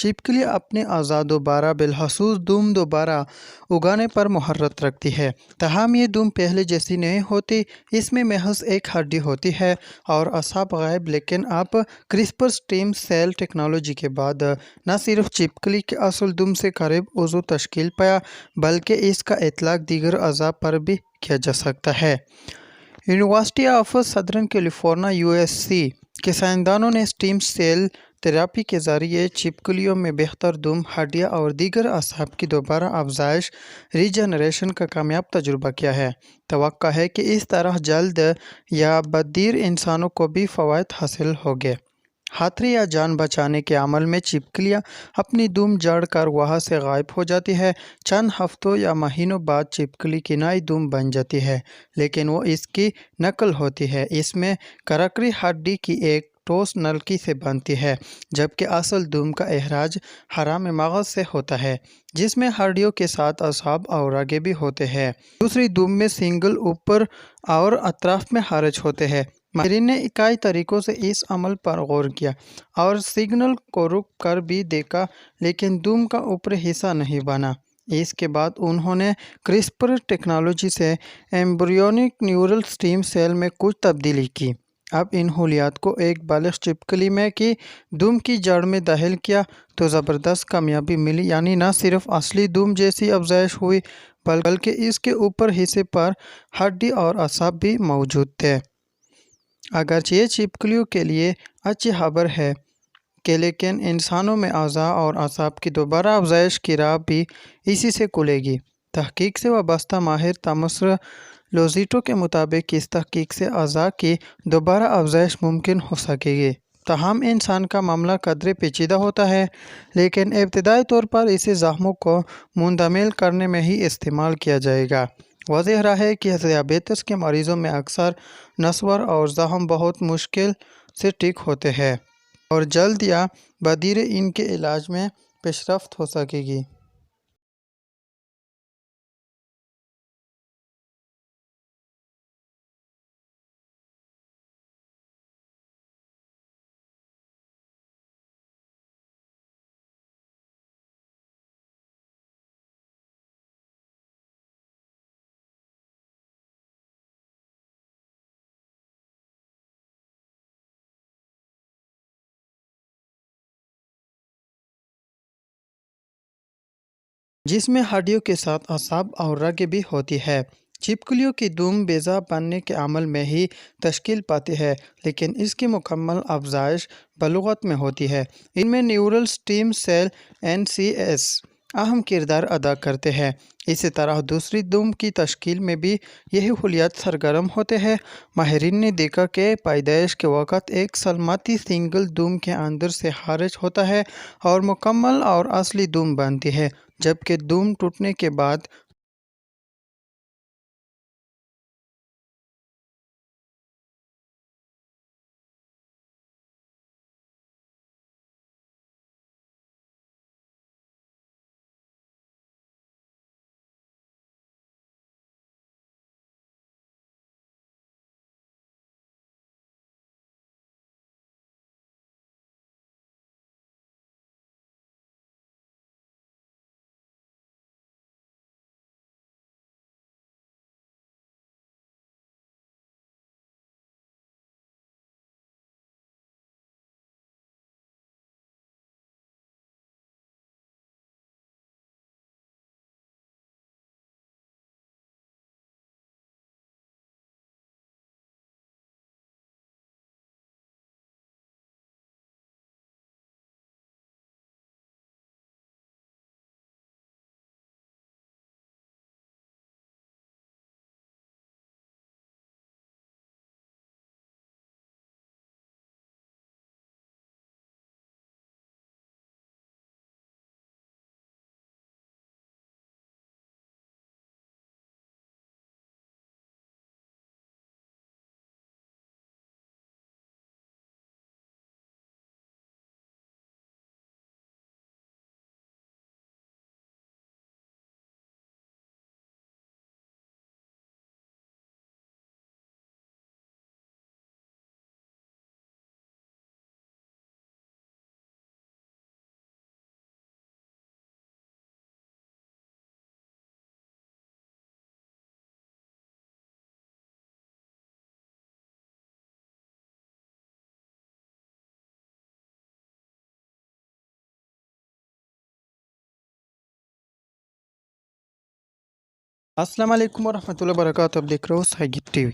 छिपकली अपने अज़ा दोबारा बिलखसूस दुम दोबारा उगाने पर मुहर्रत रखती है। तहम ये दुम पहले जैसी नहीं होती, इसमें महज एक हड्डी होती है और असाब गायब। लेकिन अब क्रिस्पर स्टेम सेल टेक्नोलॉजी के बाद न सिर्फ छिपकली के असल दुम से करीब उज़ू तश्कील पाया, बल्कि इसका इतलाक दीगर अज़ा पर भी किया जा सकता है। University of southern California USC के साइंसदानों ने स्टीम सेल थेरेपी के ज़रिए छिपकलियों में बेहतर दुम, हड्डियाँ और दीगर असाब की दोबारा अफजाइश रीजनरेशन का कामयाब तजुर्बा किया है। तवक्का है कि इस तरह जल्द या बदीर इंसानों को भी फ़वाइद हासिल होंगे। हाथरी या जान बचाने के अमल में छिपकलियाँ अपनी दुम जड़ कर वहाँ से गायब हो जाती है। चंद हफ्तों या महीनों बाद छिपकली की नई दुम बन जाती है, लेकिन वो इसकी नकल होती है। इसमें करकरी हड्डी की एक ठोस नलकी से बनती है, जबकि असल दुम का इखराज हराम मगज़ से होता है, जिसमें हड्डियों के साथ असाब और रगे भी होते हैं। दूसरी दुम में सिंगल ऊपर और अतराफ में खारिज होते हैं। माहिरीन ने कई तरीकों से इस अमल पर गौर किया और सिग्नल को रुक कर भी देखा, लेकिन दुम का ऊपरी हिस्सा नहीं बना। इसके बाद उन्होंने क्रिस्पर टेक्नोलॉजी से एम्ब्रियोनिक न्यूरल स्टेम सेल में कुछ तब्दीली की। अब इन हुलियात को एक बालिग छिपकली में की दुम की जड़ में दाखिल किया तो ज़बरदस्त कामयाबी मिली, यानी न सिर्फ असली दुम जैसी अफजाइश हुई, बल्कि इसके ऊपर हिस्से पर हड्डी और असाब भी मौजूद थे। अगरचे ये छिपकलियों के लिए अच्छी खबर है कि लेकिन इंसानों में अज़ा और असाब की दोबारा अफजाइश की राह भी इसी से खुलेगी। तहकीक से वाबस्ता माहिर तमस्र लोजिटो के मुताबिक इस तहकीक से अज़ा की दोबारा अफजाइश मुमकिन हो सकेगी। तहम इंसान का मामला कदरे पेचीदा होता है, लेकिन इब्तदाई तौर पर इसे ज़ख्मों को मुंदमिल करने में ही इस्तेमाल किया जाएगा। वाज़ेह रहा है कि ज़ियाबेतस के मरीज़ों में अक्सर नस्वर और ज़ख्म बहुत मुश्किल से ठीक होते हैं और जल्द या बदीर इनके इलाज में पेशरफ्त हो सकेगी। जिसमें हड्डियों के साथ असाब और रग भी होती है। छिपकलियों की दुम बेज़ा बनने के अमल में ही तश्कील पाती है, लेकिन इसकी मुकम्मल अफजाइश बलूगत में होती है। इनमें न्यूरल स्टेम सेल NCS अहम किरदार अदा करते हैं। इसी तरह दूसरी दुम की तश्कील में भी यही हुलियात सरगर्म होते हैं। माहिरीन ने देखा कि पैदाइश के वक़्त एक सलामती सिंगल दुम के अंदर से खारिज होता है और मुकम्मल और असली दुम बनती है, जबकि दुम टूटने के बाद अस्सलाम वालेकुम वरहमतुल्लाहि वबरकातुहू। आप देख रहे हो साई गिफ्ट टीवी।